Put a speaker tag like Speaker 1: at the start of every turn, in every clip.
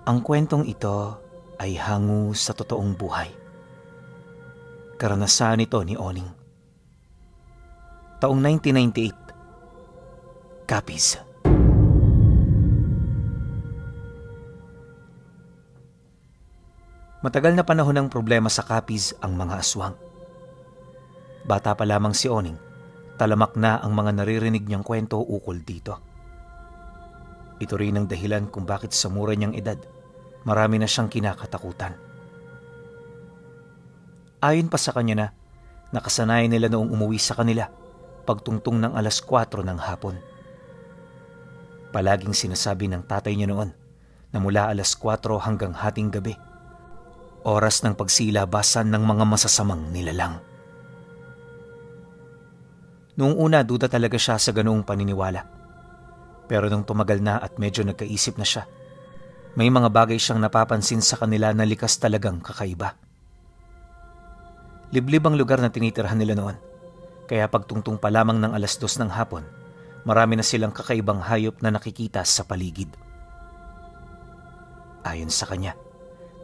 Speaker 1: Ang kwentong ito ay hango sa totoong buhay. Karanasan ito ni Oning. Taong 1998, Capiz. Matagal na panahon ng problema sa Capiz ang mga aswang. Bata pa lamang si Oning, talamak na ang mga naririnig niyang kwento ukol dito. Ito rin ang dahilan kung bakit sa mura niyang edad, marami na siyang kinakatakutan. Ayon pa sa kanya na, nakasanayan nila noong umuwi sa kanila pagtungtong ng 4:00 ng hapon. Palaging sinasabi ng tatay niya noon na mula 4:00 hanggang hating gabi, oras ng pagsilabasan ng mga masasamang nilalang. Noong una, duda talaga siya sa ganoong paniniwala. Pero nung tumagal na at medyo nagkaisip na siya, may mga bagay siyang napapansin sa kanila na likas talagang kakaiba. Liblib ang lugar na tinitirhan nila noon, kaya pagtungtong pa lamang ng 2:00 ng hapon, marami na silang kakaibang hayop na nakikita sa paligid. Ayon sa kanya,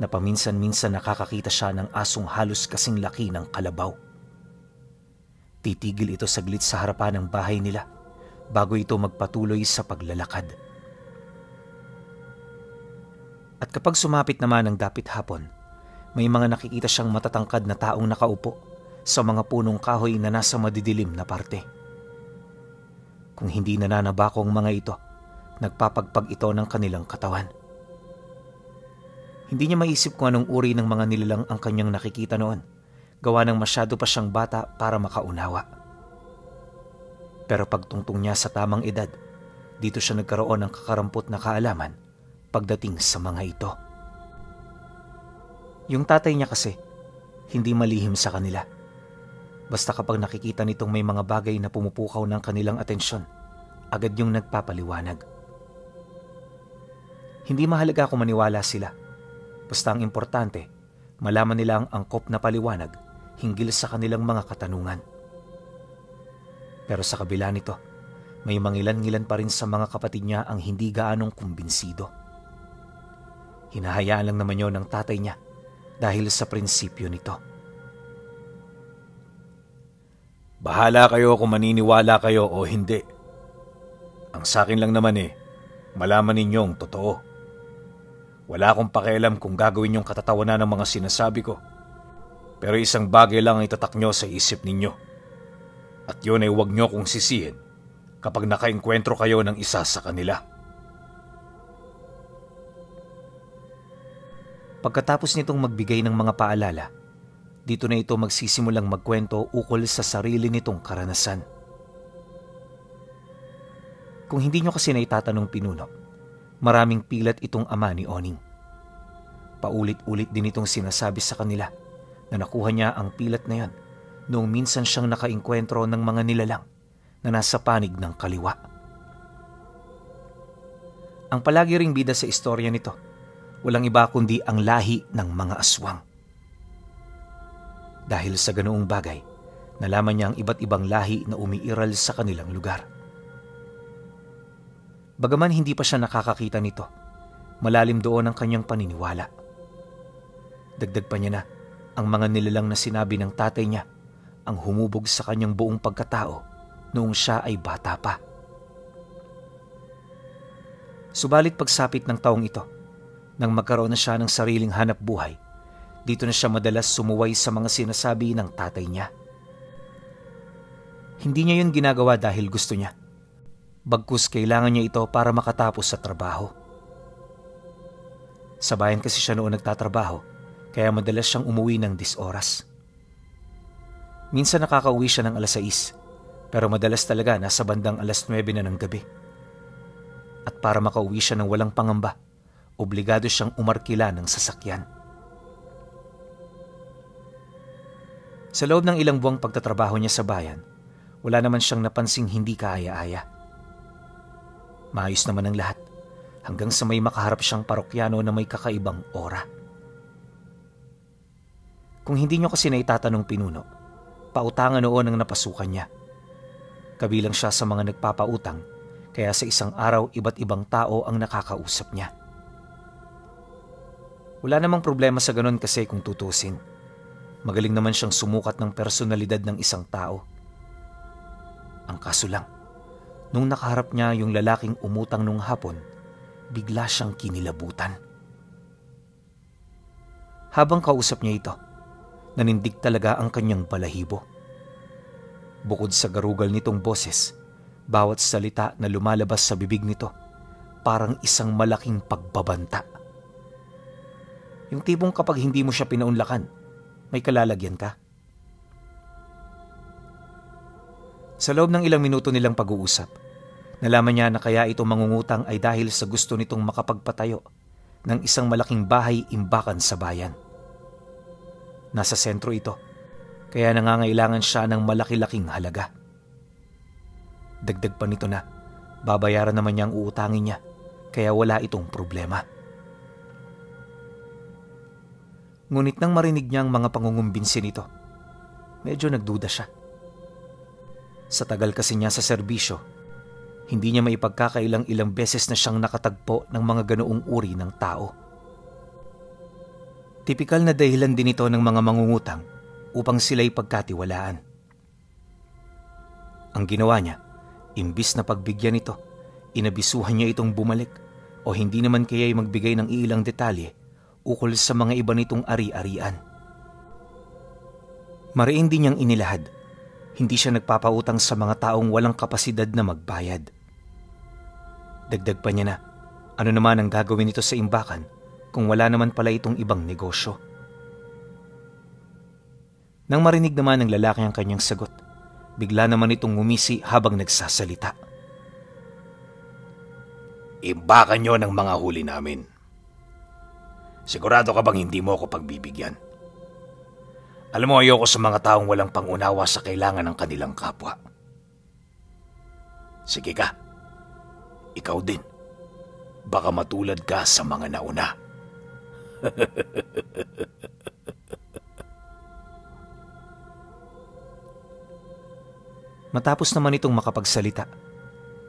Speaker 1: na paminsan-minsan nakakakita siya ng asong halos kasing laki ng kalabaw. Titigil ito saglit sa harapan ng bahay nila bago ito magpatuloy sa paglalakad. At kapag sumapit naman ang dapit hapon, may mga nakikita siyang matatangkad na taong nakaupo sa mga punong kahoy na nasa madidilim na parte. Kung hindi nananabako ang mga ito, nagpapagpag ito ng kanilang katawan. Hindi niya maisip kung anong uri ng mga nilalang ang kanyang nakikita noon, gawa ng masyado pa siyang bata para makaunawa. Pero pagtungtong niya sa tamang edad, dito siya nagkaroon ng kakarampot na kaalaman pagdating sa mga ito. Yung tatay niya kasi, hindi malihim sa kanila. Basta kapag nakikita nitong may mga bagay na pumupukaw ng kanilang atensyon, agad yung nagpapaliwanag. Hindi mahalaga kung maniwala sila. Basta ang importante, malaman nila ang angkop na paliwanag hinggil sa kanilang mga katanungan. Pero sa kabila nito, may mangilan-ngilan pa rin sa mga kapatid niya ang hindi gaanong kumbinsido. Hinahayaan lang naman yon ng tatay niya dahil sa prinsipyo nito.
Speaker 2: Bahala kayo kung maniniwala kayo o hindi. Ang sakin lang naman malaman ninyong totoo. Wala akong pakialam kung gagawin yung katatawanan ng mga sinasabi ko. Pero isang bagay lang ang itatak nyo sa isip ninyo. At yun ay huwag nyo kong sisihin kapag nakaengkwentro kayo ng isa sa kanila.
Speaker 1: Pagkatapos nitong magbigay ng mga paalala, dito na ito magsisimulang magkwento ukol sa sarili nitong karanasan. Kung hindi nyo kasi naitatanong pinuno, maraming pilat itong ama ni Oning. Paulit-ulit din itong sinasabi sa kanila na nakuha niya ang pilat na yan noong minsan siyang nakaengkwentro ng mga nilalang na nasa panig ng kaliwa. Ang palagi ring bida sa istorya nito, walang iba kundi ang lahi ng mga aswang. Dahil sa ganoong bagay, nalaman niya ang iba't ibang lahi na umiiral sa kanilang lugar. Bagaman hindi pa siya nakakakita nito, malalim doon ang kanyang paniniwala. Dagdag pa niya na ang mga nilalang na sinabi ng tatay niya ang humubog sa kanyang buong pagkatao noong siya ay bata pa. Subalit pagsapit ng taong ito, nang magkaroon na siya ng sariling hanap buhay, dito na siya madalas sumuway sa mga sinasabi ng tatay niya. Hindi niya yun ginagawa dahil gusto niya. Bagkus kailangan niya ito para makatapos sa trabaho. Sa bayan kasi siya noon nagtatrabaho, kaya madalas siyang umuwi ng 10 oras. Minsan nakakauwi siya ng 6:00, pero madalas talaga nasa bandang 9:00 na ng gabi. At para makauwi siya ng walang pangamba, obligado siyang umarkila ng sasakyan. Sa loob ng ilang buwang pagtatrabaho niya sa bayan, wala naman siyang napansing hindi kaaya-aya. Maayos naman ang lahat, hanggang sa may makaharap siyang parokyano na may kakaibang aura. Kung hindi niyo kasi naitatanong pinuno, pautangan noon ang napasukan niya. Kabilang siya sa mga nagpapautang, kaya sa isang araw iba't ibang tao ang nakakausap niya. Wala namang problema sa ganon kasi kung tutusin. Magaling naman siyang sumukat ng personalidad ng isang tao. Ang kaso lang, nung nakaharap niya yung lalaking umutang nung hapon, bigla siyang kinilabutan. Habang kausap niya ito, nanindig talaga ang kanyang balahibo. Bukod sa garugal nitong boses, bawat salita na lumalabas sa bibig nito, parang isang malaking pagbabanta. Yung tipong kapag hindi mo siya pinaunlakan, may kalalagyan ka. Sa loob ng ilang minuto nilang pag-uusap, nalaman niya na kaya ito mangungutang ay dahil sa gusto nitong makapagpatayo ng isang malaking bahay-imbakan sa bayan. Nasa sentro ito, kaya nangangailangan siya ng malaki-laking halaga. Dagdag pa nito na, babayaran naman niya ang uutangin niya, kaya wala itong problema. Ngunit nang marinig niya ang mga pangungumbinsi nito, medyo nagduda siya. Sa tagal kasi niya sa serbisyo, hindi niya maipagkakailang-ilang beses na siyang nakatagpo ng mga ganoong uri ng tao. Tipikal na dahilan din ito ng mga mangungutang upang sila'y pagkatiwalaan. Ang ginawa niya, imbis na pagbigyan ito, inabisuhan niya itong bumalik o hindi naman kaya'y magbigay ng ilang detalye ukol sa mga iba nitong ari-arian. Mariin din niyang inilahad, hindi siya nagpapautang sa mga taong walang kapasidad na magbayad. Dagdag pa niya na, ano naman ang gagawin nito sa imbakan kung wala naman pala itong ibang negosyo. Nang marinig naman ng lalaki ang kanyang sagot, bigla naman itong ngumisi habang nagsasalita.
Speaker 2: Imbakan nyo ng mga huli namin. Sigurado ka bang hindi mo ako pagbibigyan? Alam mo, ayoko sa mga taong walang pangunawa sa kailangan ng kanilang kapwa. Sige ka, ikaw din. Baka matulad ka sa mga nauna.
Speaker 1: Matapos naman itong makapagsalita,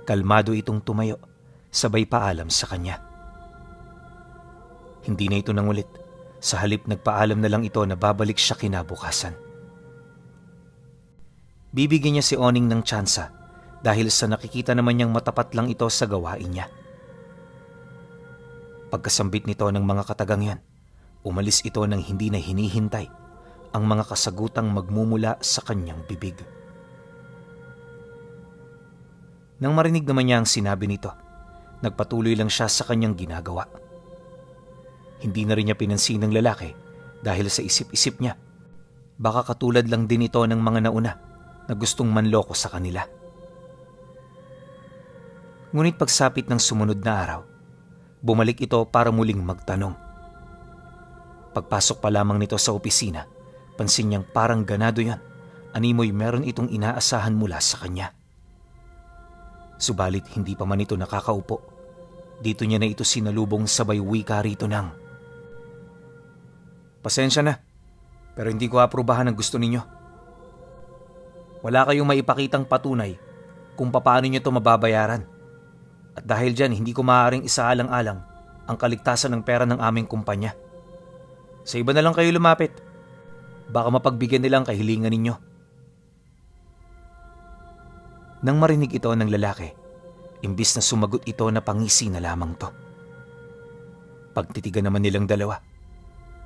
Speaker 1: kalmado itong tumayo, sabay paalam sa kanya. Hindi na ito nangulit. Sa halip nagpaalam na lang ito na babalik siya kinabukasan. Bibigyan niya si Oning ng tsansa dahil sa nakikita naman niyang matapat lang ito sa gawain niya. Pagkasambit nito ng mga katagang yan, umalis ito nang hindi na hinihintay ang mga kasagutang magmumula sa kanyang bibig. Nang marinig naman niya ang sinabi nito, nagpatuloy lang siya sa kanyang ginagawa. Hindi na rin niya pinansin ng lalaki dahil sa isip-isip niya, baka katulad lang din ito ng mga nauna na gustong manloko sa kanila. Ngunit pagsapit ng sumunod na araw, bumalik ito para muling magtanong. Pagpasok pa lamang nito sa opisina, pansin niyang parang ganado yan, animoy meron itong inaasahan mula sa kanya. Subalit hindi pa man ito nakakaupo, dito niya na ito sinalubong sabay wika rito ng, "Pasensya na, pero hindi ko aprubahan ang gusto ninyo. Wala kayong maipakitang patunay kung paano niyo ito mababayaran. At dahil dyan, hindi ko maaaring isaalang-alang ang kaligtasan ng pera ng aming kumpanya. Sa iba na lang kayo lumapit. Baka mapagbigyan nilang kahilingan ninyo." Nang marinig ito ng lalaki, imbis na sumagot ito na pangisi na lamang to. Pagtitigan naman nilang dalawa,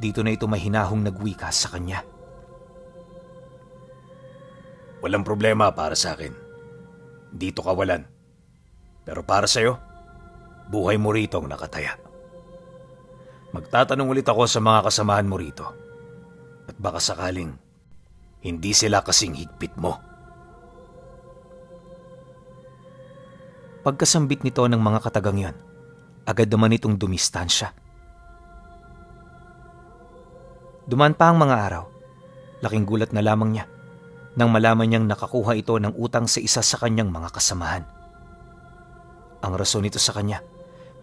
Speaker 1: dito na ito mahinahong nagwika sa kanya.
Speaker 2: Walang problema para sa akin. Dito kawalan. Pero para sa'yo, buhay mo rito ang nakataya. Magtatanong ulit ako sa mga kasamahan mo rito. At baka sakaling hindi sila kasing higpit mo.
Speaker 1: Pagkasambit nito ng mga katagang yan, agad naman itong dumistansya. Duman pa ang mga araw, laking gulat na lamang niya nang malaman niyang nakakuha ito ng utang sa isa sa kanyang mga kasamahan. Ang rason nito sa kanya,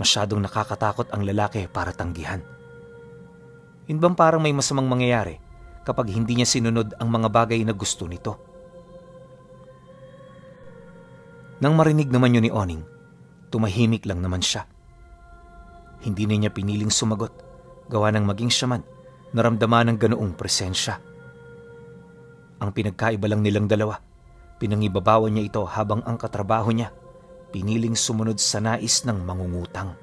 Speaker 1: masyadong nakakatakot ang lalaki para tanggihan. Yun bang parang may masamang mangyayari kapag hindi niya sinunod ang mga bagay na gusto nito? Nang marinig naman yun ni Oning, tumahimik lang naman siya. Hindi na niya piniling sumagot gawa ng maging siya man naramdaman ng ganoong presensya. Ang pinagkaiba lang nilang dalawa, pinangibabawan niya ito habang ang katrabaho niya piniling sumunod sa nais ng mangungutang.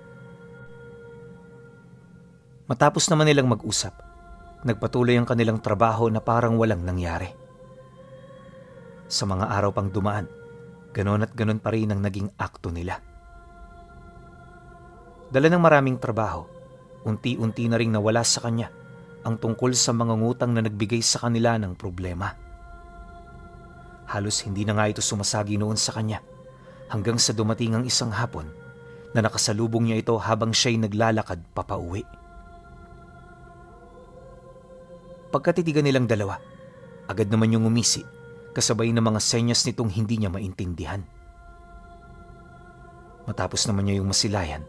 Speaker 1: Matapos naman nilang mag-usap, nagpatuloy ang kanilang trabaho na parang walang nangyari. Sa mga araw pang dumaan, ganon at ganon pa rin ang naging akto nila. Dala ng maraming trabaho, unti-unti na ring nawala sa kanya ang tungkol sa mga ngutang na nagbigay sa kanila ng problema. Halos hindi na nga ito sumasagi noon sa kanya hanggang sa dumating ang isang hapon na nakasalubong niya ito habang siya'y naglalakad papauwi. Pagkatitigan nilang dalawa, agad naman yung umisi kasabay ng mga senyas nitong hindi niya maintindihan. Matapos naman niya yung masilayan,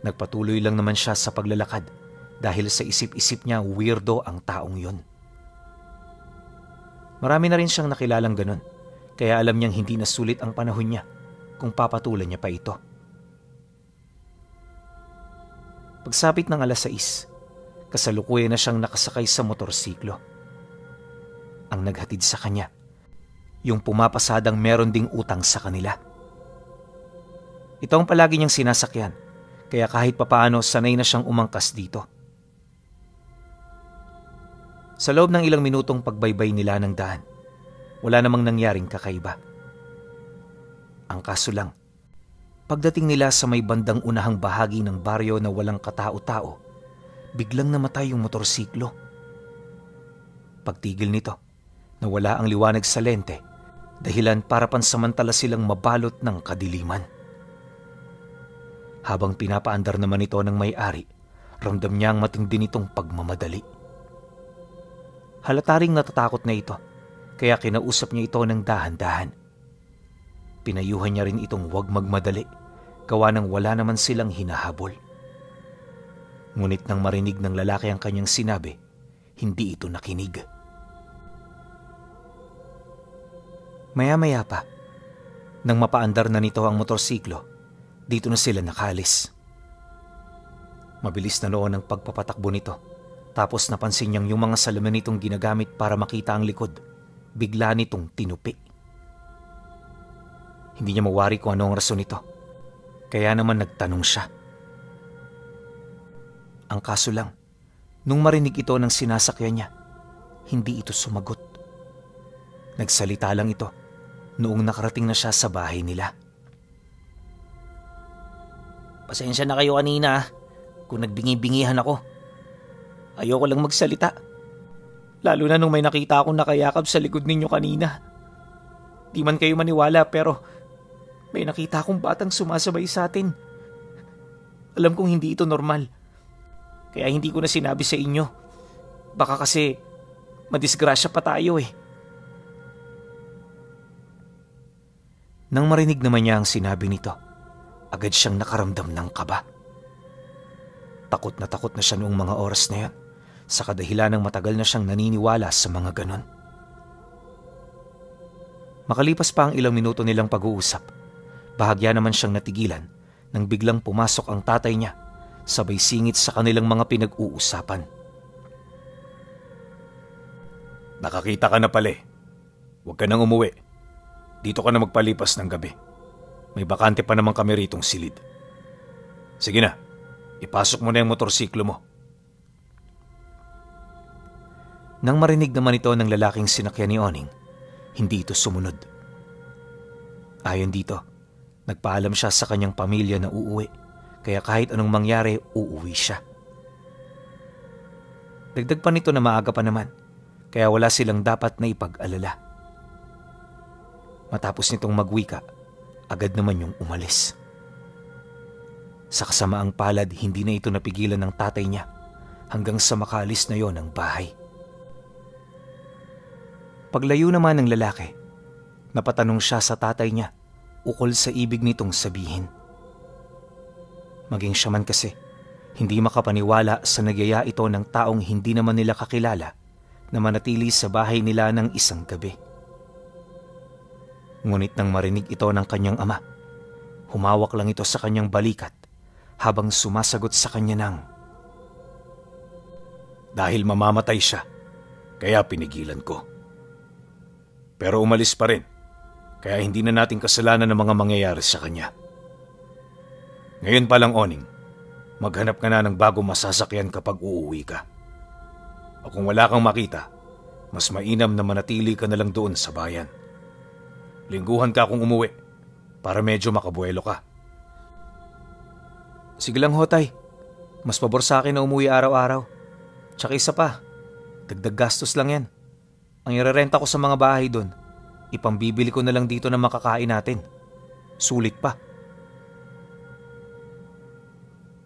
Speaker 1: nagpatuloy lang naman siya sa paglalakad dahil sa isip-isip niya weirdo ang taong yon. Marami na rin siyang nakilalang ganon, kaya alam niyang hindi na sulit ang panahon niya kung papatulan niya pa ito. Pagsapit ng 6:00, kasalukuyan na siyang nakasakay sa motorsiklo. Ang naghatid sa kanya, yung pumapasadang meron ding utang sa kanila. Ito ang palagi niyang sinasakyan, kaya kahit papaano sanay na siyang umangkas dito. Sa loob ng ilang minutong pagbaybay nila ng daan, wala namang nangyaring kakaiba. Ang kaso lang, pagdating nila sa may bandang unahang bahagi ng baryo na walang katao-tao, biglang namatay yung motorsiklo. Pagtigil nito, nawala ang liwanag sa lente, dahilan para pansamantala silang mabalot ng kadiliman. Habang pinapaandar naman ito ng may-ari, ramdam niya ang matindi nitong pagmamadali. Halata ring natatakot na ito, kaya kinausap niya ito ng dahan-dahan. Pinayuhan niya rin itong huwag magmadali, gawa ng wala naman silang hinahabol. Ngunit nang marinig ng lalaki ang kanyang sinabi, hindi ito nakinig. Maya-maya pa, nang mapaandar na nito ang motorsiklo, dito na sila nakalis. Mabilis na noon ang pagpapatakbo nito, tapos napansin niyang yung mga salamin nitong ginagamit para makita ang likod, bigla nitong tinupi. Hindi niya mawari kung ano ang rason nito, kaya naman nagtanong siya. Ang kaso lang, nung marinig ito ng sinasakyan niya, hindi ito sumagot. Nagsalita lang ito noong nakarating na siya sa bahay nila. Pasensya na kayo kanina kung nagbingi-bingihan ako. Ayoko lang magsalita. Lalo na nung may nakita akong nakayakap sa likod ninyo kanina. Di man kayo maniwala pero may nakita akong batang sumasabay sa atin. Alam kong hindi ito normal. Kaya hindi ko na sinabi sa inyo. Baka kasi madisgrasya pa tayo eh. Nang marinig naman niya ang sinabi nito, agad siyang nakaramdam ng kaba. Takot na siya noong mga oras na yan, sa kadahilan ng matagal na siyang naniniwala sa mga ganon. Makalipas pa ang ilang minuto nilang pag-uusap, bahagya naman siyang natigilan nang biglang pumasok ang tatay niya, sabay singit sa kanilang mga pinag-uusapan.
Speaker 2: Nakakita ka na pala eh. Huwag ka nang umuwi. Dito ka na magpalipas ng gabi. May bakante pa naman kami ritong silid. Sige na, ipasok mo na yung motorsiklo mo.
Speaker 1: Nang marinig naman ito ng lalaking sinakyan ni Oning, hindi ito sumunod. Ayon dito, nagpaalam siya sa kanyang pamilya na uuwi, kaya kahit anong mangyari, uuwi siya. Dagdag pa nito na maaga pa naman, kaya wala silang dapat na ipag-alala. Matapos nitong magwika, agad naman yung umalis. Sa kasamaang palad, hindi na ito napigilan ng tatay niya hanggang sa makaalis na yon ng bahay. Paglayo naman ng lalaki, napatanong siya sa tatay niya ukol sa ibig nitong sabihin. Maging siya man kasi, hindi makapaniwala sa nagyaya ito ng taong hindi naman nila kakilala na manatili sa bahay nila ng isang gabi. Ngunit nang marinig ito ng kanyang ama, humawak lang ito sa kanyang balikat habang sumasagot sa kanya ng,
Speaker 2: dahil mamamatay siya, kaya pinigilan ko. Pero umalis pa rin, kaya hindi na natin kasalanan ng mga mangyayari sa kanya. Ngayon pa lang, Oning, maghanap ka na ng bagong masasakyan kapag uuwi ka. O kung wala kang makita, mas mainam na manatili ka na lang doon sa bayan. Lingguhan ka kung umuwi para medyo makabuelo ka.
Speaker 1: Sige lang ho, tay. Mas pabor sa akin na umuwi araw-araw. Tsaka isa pa, dagdag gastos lang yan. Ang irerenta ko sa mga bahay doon, ipambibili ko na lang dito ng makakain natin. Sulit pa.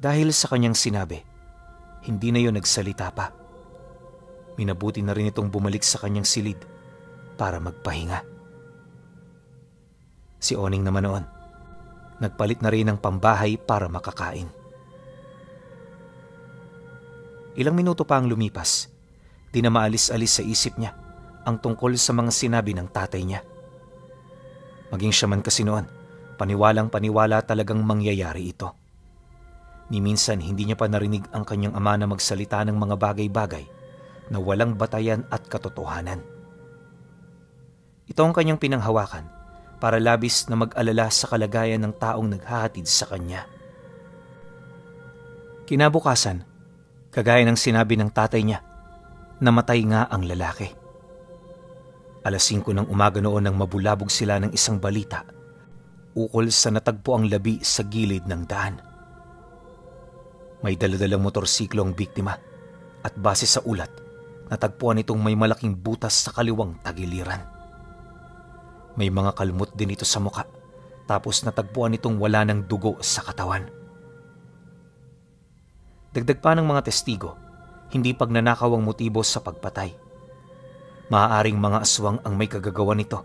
Speaker 1: Dahil sa kanyang sinabi, hindi na yun nagsalita pa. Minabuti na rin itong bumalik sa kanyang silid para magpahinga. Si Oning naman noon, nagpalit na rin ng pambahay para makakain. Ilang minuto pa ang lumipas, di na maalis-alis sa isip niya ang tungkol sa mga sinabi ng tatay niya. Maging siya man kasi noon, paniwalang-paniwala talagang mangyayari ito. Ni minsan hindi niya pa narinig ang kanyang ama na magsalita ng mga bagay-bagay na walang batayan at katotohanan. Ito ang kanyang pinanghawakan para labis na mag-alala sa kalagayan ng taong naghahatid sa kanya. Kinabukasan, kagaya ng sinabi ng tatay niya, namatay nga ang lalaki. 5:00 ng umaga noon nang mabulabog sila ng isang balita ukol sa natagpo ang labi sa gilid ng daan. May daladalang motorsiklo ang biktima at base sa ulat, natagpuan itong may malaking butas sa kaliwang tagiliran. May mga kalmot din ito sa muka, tapos natagpuan itong wala ng dugo sa katawan. Dagdag pa ng mga testigo, hindi pagnanakaw ang motibo sa pagpatay. Maaaring mga aswang ang may kagagawa nito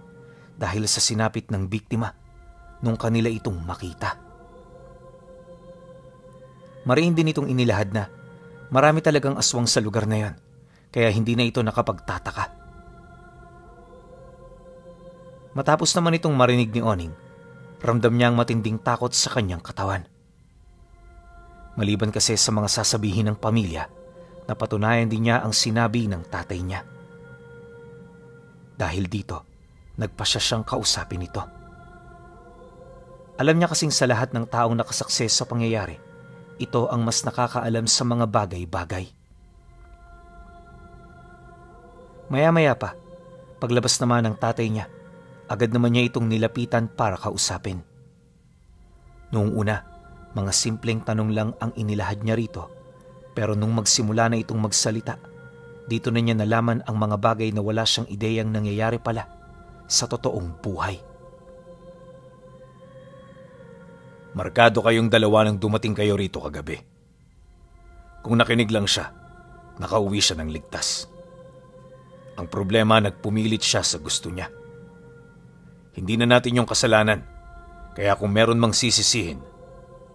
Speaker 1: dahil sa sinapit ng biktima nung kanila itong makita. Mariin din itong inilahad na marami talagang aswang sa lugar na yon, kaya hindi na ito nakapagtataka. Matapos naman itong marinig ni Oning, ramdam niya ang matinding takot sa kanyang katawan. Maliban kasi sa mga sasabihin ng pamilya, napatunayan din niya ang sinabi ng tatay niya. Dahil dito, nagpasya siyang kausapin ito. Alam niya kasing sa lahat ng taong nakasakses sa pangyayari, ito ang mas nakakaalam sa mga bagay-bagay. Maya-maya pa, paglabas naman ng tatay niya, agad naman niya itong nilapitan para kausapin. Noong una, mga simpleng tanong lang ang inilahad niya rito, pero nung magsimula na itong magsalita, dito na niya nalaman ang mga bagay na wala siyang ideyang nangyayari pala sa totoong buhay.
Speaker 2: Markado kayong dalawa nang dumating kayo rito kagabi. Kung nakinig lang siya, nakauwi siya ng ligtas. Ang problema, nagpumilit siya sa gusto niya. Hindi na natin yung kasalanan, kaya kung meron mang sisisihin,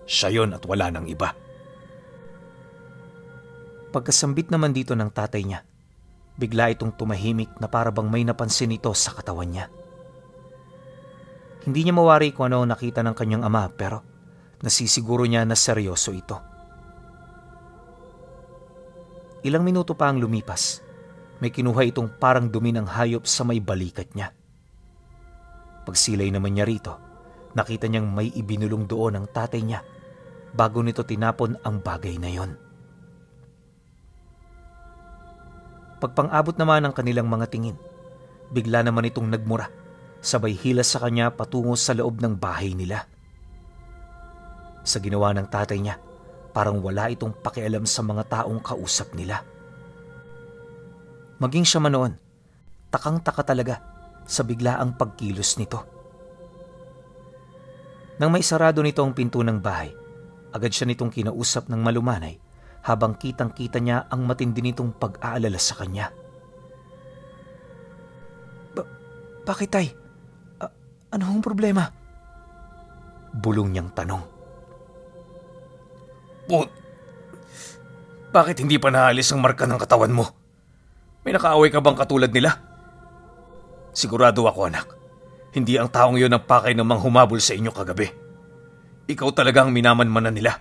Speaker 2: siya yon at wala nang iba.
Speaker 1: Pagkasambit naman dito ng tatay niya, bigla itong tumahimik na para bang may napansin ito sa katawan niya. Hindi niya mawari kung ano nakita ng kanyang ama, pero nasisiguro niya na seryoso ito. Ilang minuto pa ang lumipas, may kinuha itong parang dumi ng hayop sa may balikat niya. Pagsilay naman niya rito, nakita niyang may ibinulong doon ang tatay niya bago nito tinapon ang bagay na yon. Pagpang-abot naman ng kanilang mga tingin, bigla naman itong nagmura, sabay hilas sa kanya patungo sa loob ng bahay nila. Sa ginawa ng tatay niya, parang wala itong pakialam sa mga taong kausap nila. Maging siya man noon, takang-taka talaga sa biglaang pagkilos nito. Nang may sarado nito ang pinto ng bahay, agad siya nitong kinausap ng malumanay habang kitang-kita niya ang matindi nitong pag-aalala sa kanya. Bakit, tay? Ano ang problema? Bulong niyang tanong.
Speaker 2: Bakit hindi pa naalis ang marka ng katawan mo? May nakaaway ka bang katulad nila? Sigurado ako, anak, hindi ang taong yun ang pakay namang humabol sa inyo kagabi. Ikaw talaga ang minamanmanan nila.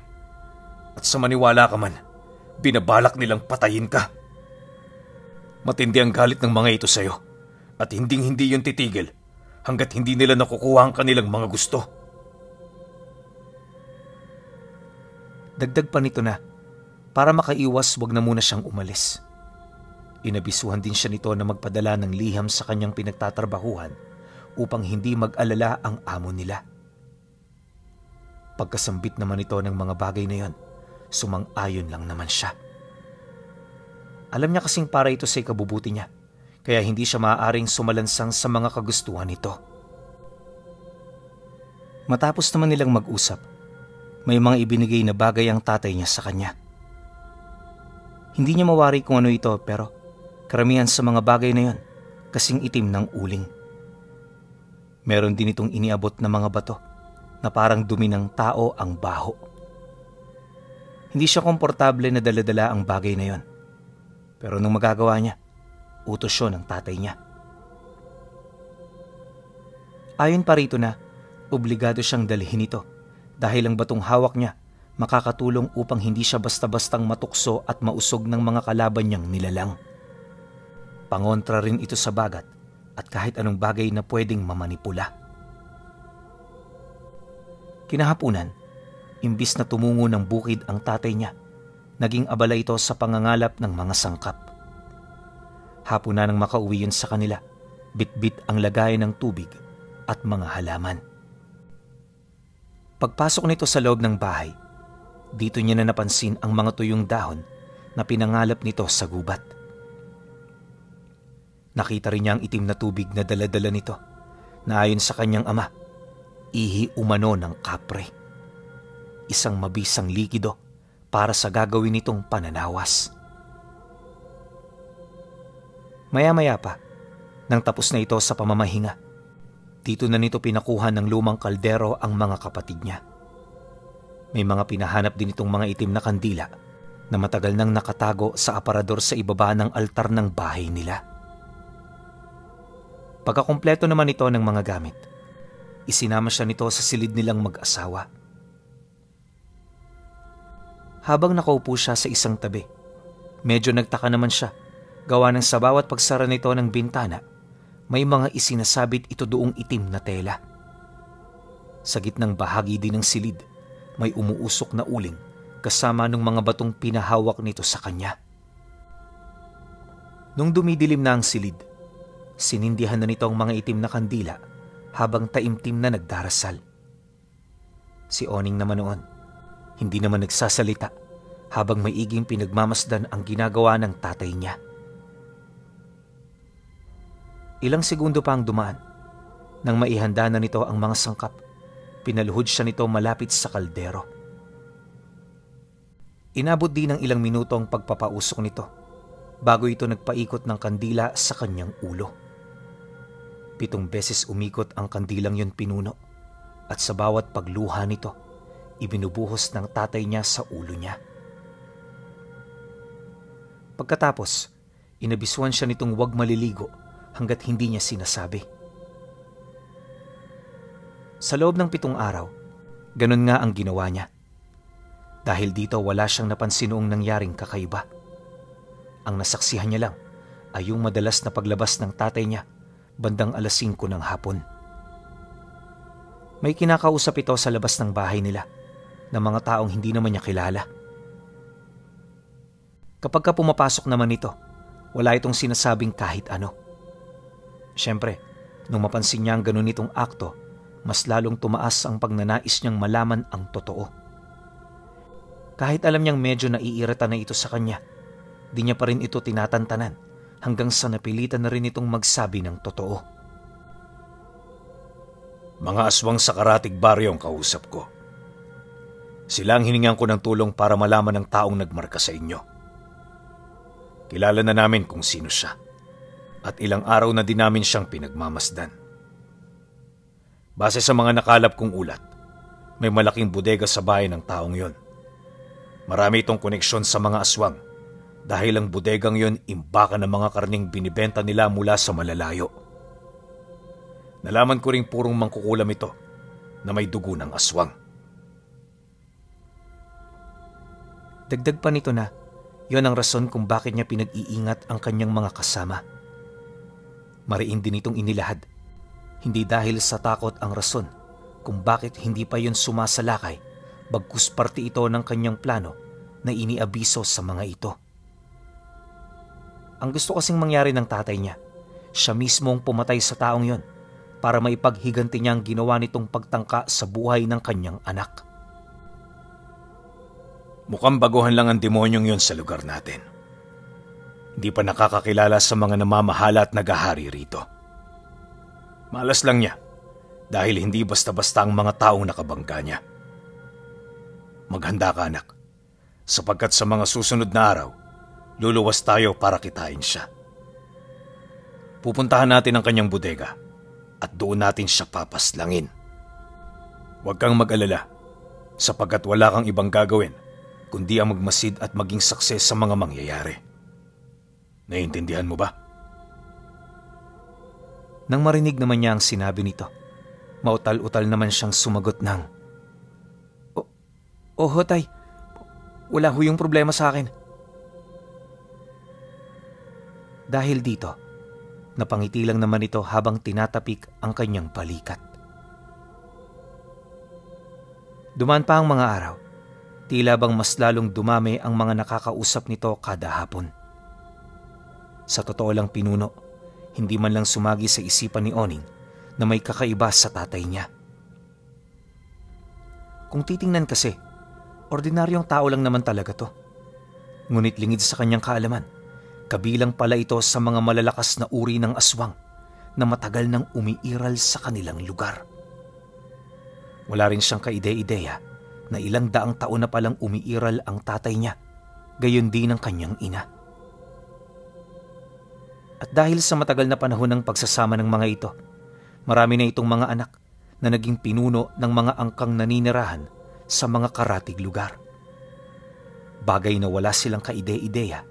Speaker 2: At sa maniwala ka man, binabalak nilang patayin ka. Matindi ang galit ng mga ito sa'yo at hinding-hindi yun titigil hanggat hindi nila nakukuha ang kanilang mga gusto.
Speaker 1: Dagdag pa nito na, para makaiwas wag na muna siyang umalis. Inabisuhan din siya nito na magpadala ng liham sa kanyang pinagtatrabahuhan upang hindi mag-alala ang amo nila. Pagkasambit naman ito ng mga bagay na yon, sumang-ayon lang naman siya. Alam niya kasing para ito sa ikabubuti niya, kaya hindi siya maaaring sumalansang sa mga kagustuhan nito. Matapos naman nilang mag-usap, may mga ibinigay na bagay ang tatay niya sa kanya. Hindi niya mawari kung ano ito pero karamihan sa mga bagay na yon kasing itim ng uling. Meron din itong iniabot na mga bato na parang dumi ng tao ang baho. Hindi siya komportable na daladala ang bagay na yon. Pero nung magagawa niya, utos yun ng tatay niya. Ayon pa rito na, obligado siyang dalhin ito dahil ang batong hawak niya makakatulong upang hindi siya basta-bastang matukso at mausog ng mga kalaban niyang nilalang. Pangontra rin ito sa bagat at kahit anong bagay na pwedeng mamanipula. Kinahapunan, imbis na tumungo ng bukid ang tatay niya, naging abala ito sa pangangalap ng mga sangkap. Hapon na nang makauwi yun sa kanila, bit-bit ang lagayan ng tubig at mga halaman. Pagpasok nito sa loob ng bahay, dito niya na napansin ang mga tuyong dahon na pinangalap nito sa gubat. Nakita rin niya ang itim na tubig na dala-dala nito na ayon sa kanyang ama, ihi umano ng kapre. Isang mabisang likido para sa gagawin nitong pananawas. Maya-maya pa, nang tapos na ito sa pamamahinga, dito na nito pinakuha ng lumang kaldero ang mga kapatid niya. May mga pinahanap din itong mga itim na kandila na matagal nang nakatago sa aparador sa ibaba ng altar ng bahay nila. Pagkakumpleto naman ito ng mga gamit, isinama siya nito sa silid nilang mag-asawa. Habang nakaupo siya sa isang tabi, medyo nagtaka naman siya gawa ng sa bawat pagsara nito ng bintana, may mga isinasabit ito doong itim na tela. Sa gitnang bahagi din ng silid, may umuusok na uling kasama ng mga batong pinahawak nito sa kanya. Nung dumidilim na ang silid, sinindihan na nito ang mga itim na kandila habang taimtim na nagdarasal. Si Oning naman noon, hindi naman nagsasalita habang maiging pinagmamasdan ang ginagawa ng tatay niya. Ilang segundo pa ang dumaan. Nang maihanda na nito ang mga sangkap, pinaluhod siya nito malapit sa kaldero. Inabot din ng ilang minuto ang pagpapausok nito bago ito nagpaikot ng kandila sa kanyang ulo. 7 beses umikot ang kandilang yun pinuno at sa bawat pagluha nito, ibinubuhos ng tatay niya sa ulo niya. Pagkatapos, inabisuan siya nitong huwag maliligo hanggat hindi niya sinasabi. Sa loob ng 7 araw, ganun nga ang ginawa niya. Dahil dito wala siyang napansin noong nangyaring kakaiba. Ang nasaksihan niya lang ay yung madalas na paglabas ng tatay niya bandang 5:00 ng hapon. May kinakausap ito sa labas ng bahay nila na mga taong hindi naman niya kilala. Kapag ka pumapasok naman ito, wala itong sinasabing kahit ano. Siyempre, nung mapansin niya ang ganun itong akto, mas lalong tumaas ang pagnanais niyang malaman ang totoo. Kahit alam niyang medyo naiirita na ito sa kanya, di niya pa rin ito tinatantanan hanggang sa napilitan na rin itong magsabi ng totoo.
Speaker 2: Mga aswang sa Karatig Baryo ang kausap ko. Sila ang hiningan ko ng tulong para malaman ng taong nagmarka sa inyo. Kilala na namin kung sino siya at ilang araw na din namin siyang pinagmamasdan. Base sa mga nakalap kong ulat, may malaking bodega sa bahay ng taong yon. Marami itong koneksyon sa mga aswang dahil ang bodegang yon imbaka ng mga karning binibenta nila mula sa malalayo. Nalaman ko ring purong mangkukulam ito na may dugo ng aswang.
Speaker 1: Dagdag pa nito na, Yon ang rason kung bakit niya pinag-iingat ang kanyang mga kasama. Mariin din itong inilahad. Hindi dahil sa takot ang rason kung bakit hindi pa yon sumasalakay, bagkus parte ito ng kanyang plano na iniabiso sa mga ito. Ang gusto kasing mangyari ng tatay niya, siya mismong pumatay sa taong yon para maipaghiganti niya ang ginawa nitong pagtangka sa buhay ng kanyang anak.
Speaker 2: Mukhang baguhan lang ang demonyong yon sa lugar natin. Hindi pa nakakakilala sa mga namamahala at nagahari rito. Malas lang niya dahil hindi basta-basta ang mga taong nakabangga niya. Maghanda ka, anak, sapagkat sa mga susunod na araw, luluwas tayo para kitain siya. Pupuntahan natin ang kanyang bodega at doon natin siya papaslangin. Huwag kang mag-alala sapagkat wala kang ibang gagawin kundi ang magmasid at maging sakses sa mga mangyayari. Naiintindihan mo ba?
Speaker 1: Nang marinig naman niya ang sinabi nito, mautal-utal naman siyang sumagot ng, "Oho, tay. Wala ho yung problema sa akin." Dahil dito, napangiti lang naman ito habang tinatapik ang kanyang balikat. Dumaan pa ang mga araw, tila bang mas lalong dumami ang mga nakakausap nito kada hapon. Sa totoo lang pinuno, hindi man lang sumagi sa isipan ni Oning na may kakaiba sa tatay niya. Kung titingnan kasi, ordinaryong tao lang naman talaga to. Ngunit lingid sa kanyang kaalaman, kabilang pala ito sa mga malalakas na uri ng aswang na matagal nang umiiral sa kanilang lugar. Wala rin siyang kaide-ideya na ilang daang taon na palang umiiral ang tatay niya, gayon din ang kanyang ina. At dahil sa matagal na panahon ng pagsasama ng mga ito, marami na itong mga anak na naging pinuno ng mga angkang naninirahan sa mga karatig lugar. Bagay na wala silang kaide-ideya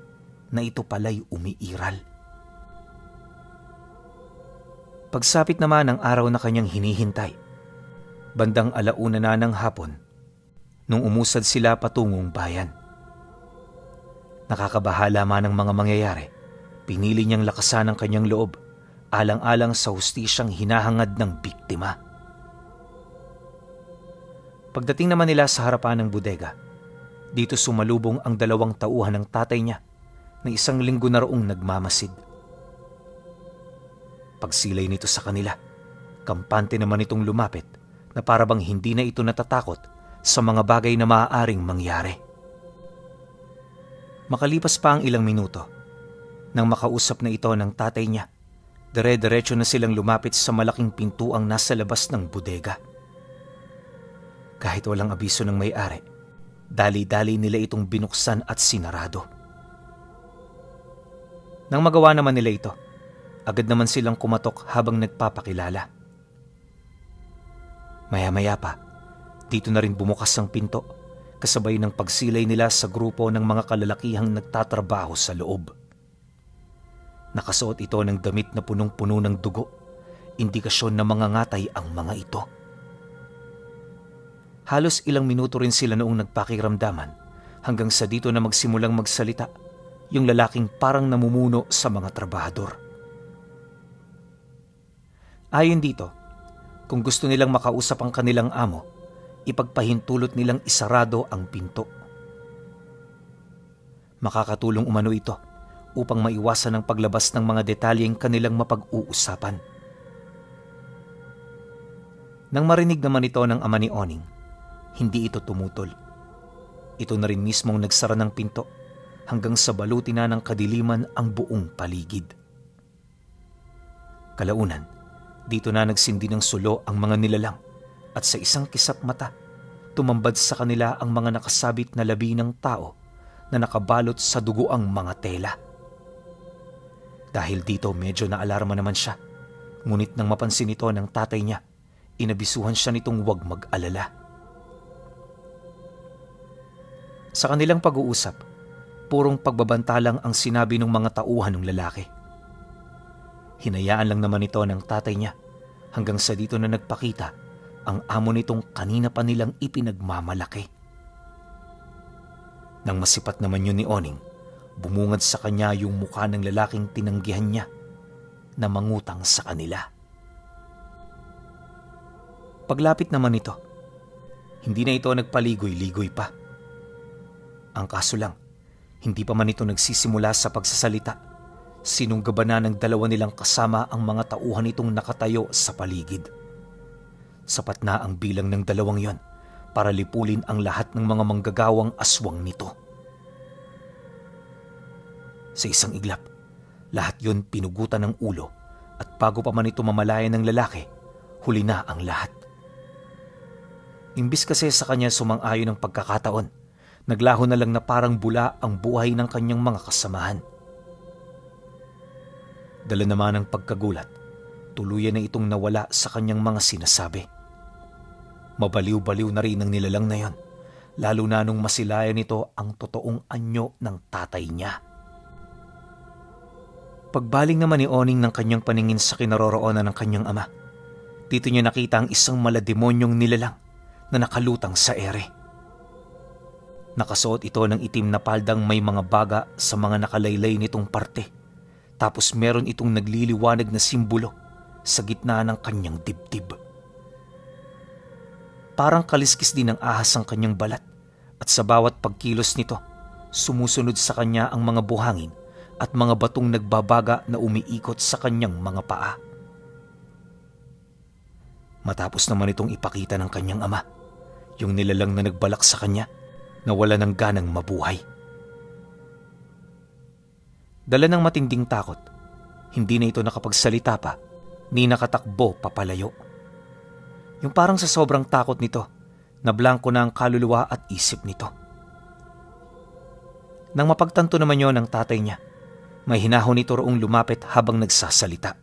Speaker 1: na ito pala'y umiiral. Pagsapit naman ng araw na kanyang hinihintay, bandang 1:00 na ng hapon, nung umusad sila patungong bayan. Nakakabahala man ang mga mangyayari, pinili niyang lakasan ang kanyang loob, alang-alang sa hustisyang hinahangad ng biktima. Pagdating naman nila sa harapan ng bodega, dito sumalubong ang 2 tauhan ng tatay niya na 1 linggo na roong nagmamasid. Pagsilay nito sa kanila, kampante naman itong lumapit na parabang hindi na ito natatakot sa mga bagay na maaaring mangyari. Makalipas pa ang ilang minuto, nang makausap na ito ng tatay niya, dire-diretso na silang lumapit sa malaking pintuang nasa labas ng bodega. Kahit walang abiso ng may-ari, dali-dali nila itong binuksan at sinarado. Nang magawa naman nila ito, agad naman silang kumatok habang nagpapakilala. Maya-maya pa, dito na rin bumukas ang pinto, kasabay ng pagsilay nila sa grupo ng mga kalalakihang nagtatrabaho sa loob. Nakasuot ito ng damit na punong-puno ng dugo, indikasyon na mangangatay ang mga ito. Halos ilang minuto rin sila noong nagpakiramdaman hanggang sa dito na magsimulang magsalita yung lalaking parang namumuno sa mga trabahador. Ayon dito, kung gusto nilang makausap ang kanilang amo, ipagpahintulot nilang isarado ang pinto. Makakatulong umano ito upang maiwasan ang paglabas ng mga detalyeng kanilang mapag-uusapan. Nang marinig naman ito ng ama ni Oning, hindi ito tumutol. Ito na rin mismong nagsara ng pinto hanggang sa balutin na ng kadiliman ang buong paligid. Kalaunan, dito na nagsindi ng sulo ang mga nilalang at sa isang kisap mata, tumambad sa kanila ang mga nakasabit na labi ng tao na nakabalot sa dugoang mga tela. Dahil dito medyo naalarma naman siya, ngunit nang mapansin ito ng tatay niya, inabisuhan siya nitong huwag mag-alala. Sa kanilang pag-uusap, purong pagbabanta lang ang sinabi ng mga tauhan ng lalaki. Hinayaan lang naman ito ng tatay niya hanggang sa dito na nagpakita ang amo nitong kanina pa nilang ipinagmamalaki. Nang masipat naman yun ni Oning, bumungad sa kanya yung mukha ng lalaking tinanggihan niya na mangutang sa kanila. Paglapit naman nito, hindi na ito nagpaligoy-ligoy pa. Ang kaso lang, hindi pa man ito nagsisimula sa pagsasalita, sinunggaban na ng dalawa nilang kasama ang mga tauhan nitong nakatayo sa paligid. Sapat na ang bilang ng dalawang yon para lipulin ang lahat ng mga manggagawang aswang nito. Sa isang iglap, lahat yon pinugutan ng ulo at bago pa man ito mamalayan ng lalaki, huli na ang lahat. Imbis kasi sa kanya sumang-ayon ng pagkakataon, naglaho na lang na parang bula ang buhay ng kanyang mga kasamahan. Dala naman ng pagkagulat, tuluyan na itong nawala sa kanyang mga sinasabi. Mabaliw-baliw na rin ang nilalang na yon, lalo na nung masilayan nito ang totoong anyo ng tatay niya. Pagbaling naman ni Oning ng kanyang paningin sa kinaroroonan ng kanyang ama, dito niya nakita ang isang malademonyong nilalang na nakalutang sa ere. Nakasuot ito ng itim na paldang may mga baga sa mga nakalaylay nitong parte. Tapos meron itong nagliliwanag na simbolo sa gitna ng kanyang dibdib. Parang kaliskis din ng ahas ang kanyang balat at sa bawat pagkilos nito, sumusunod sa kanya ang mga buhangin at mga batong nagbabaga na umiikot sa kanyang mga paa. Matapos naman itong ipakita ng kanyang ama, yung nilalang na nagbalak sa kanya, nawala ng ganang mabuhay. Dala ng matinding takot, hindi na ito nakapagsalita pa, ni nakatakbo papalayo. Yung parang sa sobrang takot nito, nablangko na ang kaluluwa at isip nito. Nang mapagtanto naman yon ng tatay niya, may hinahon nito roong lumapit habang nagsasalita.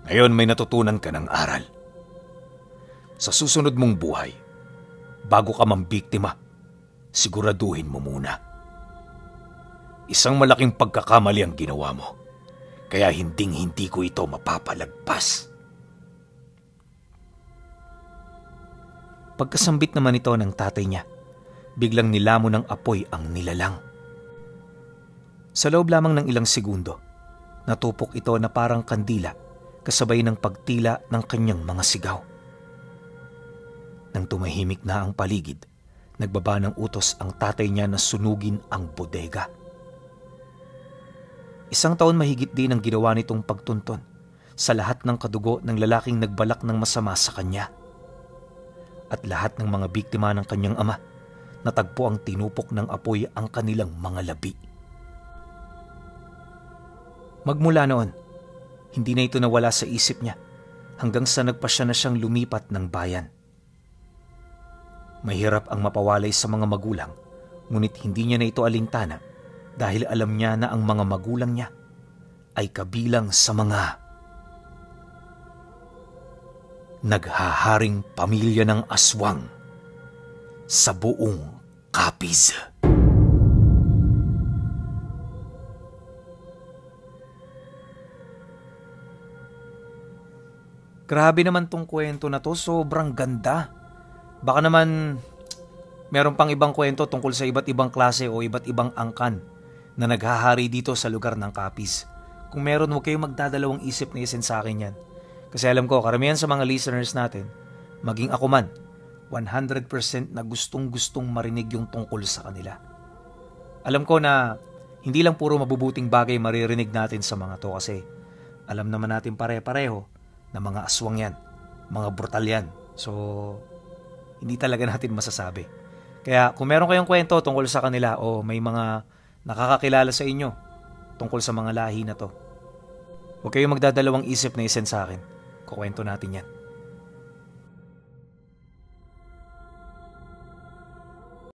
Speaker 2: Ngayon may natutunan ka ng aral. Sa susunod mong buhay, bago ka mambiktima, siguraduhin mo muna. Isang malaking pagkakamali ang ginawa mo, kaya hinding-hindi ko ito mapapalagpas.
Speaker 1: Pagkasambit naman ito ng tatay niya, biglang nilamon ng apoy ang nilalang. Sa loob lamang ng ilang segundo, natupok ito na parang kandila kasabay ng pagtila ng kanyang mga sigaw. Nang tumahimik na ang paligid, nagbaba ng utos ang tatay niya na sunugin ang bodega. 1 taon mahigit din ang ginawa nitong pagtunton sa lahat ng kadugo ng lalaking nagbalak ng masama sa kanya. At lahat ng mga biktima ng kanyang ama, natagpo ang tinupok ng apoy ang kanilang mga labi. Magmula noon, hindi na ito nawala sa isip niya hanggang sa nagpasya na siyang lumipat ng bayan. Mahirap ang mapawalay sa mga magulang, ngunit hindi niya na ito alintana dahil alam niya na ang mga magulang niya ay kabilang sa mga naghaharing pamilya ng aswang sa buong Capiz. Grabe naman tong kwento na to, sobrang ganda. Baka naman meron pang ibang kwento tungkol sa iba't ibang klase o iba't ibang angkan na naghahari dito sa lugar ng Capiz. Kung meron, huwag kayong magdadalawang isip na isend sa akin yan. Kasi alam ko, karamihan sa mga listeners natin, maging ako man, 100% na gustong-gustong marinig yung tungkol sa kanila. Alam ko na hindi lang puro mabubuting bagay maririnig natin sa mga to kasi alam naman natin pare-pareho na mga aswang yan, mga brutal yan. So, hindi talaga natin masasabi. Kaya kung meron kayong kwento tungkol sa kanila o may mga nakakakilala sa inyo tungkol sa mga lahi na to, huwag kayong magdadalawang isip na isend sa akin. Kukwento natin yan.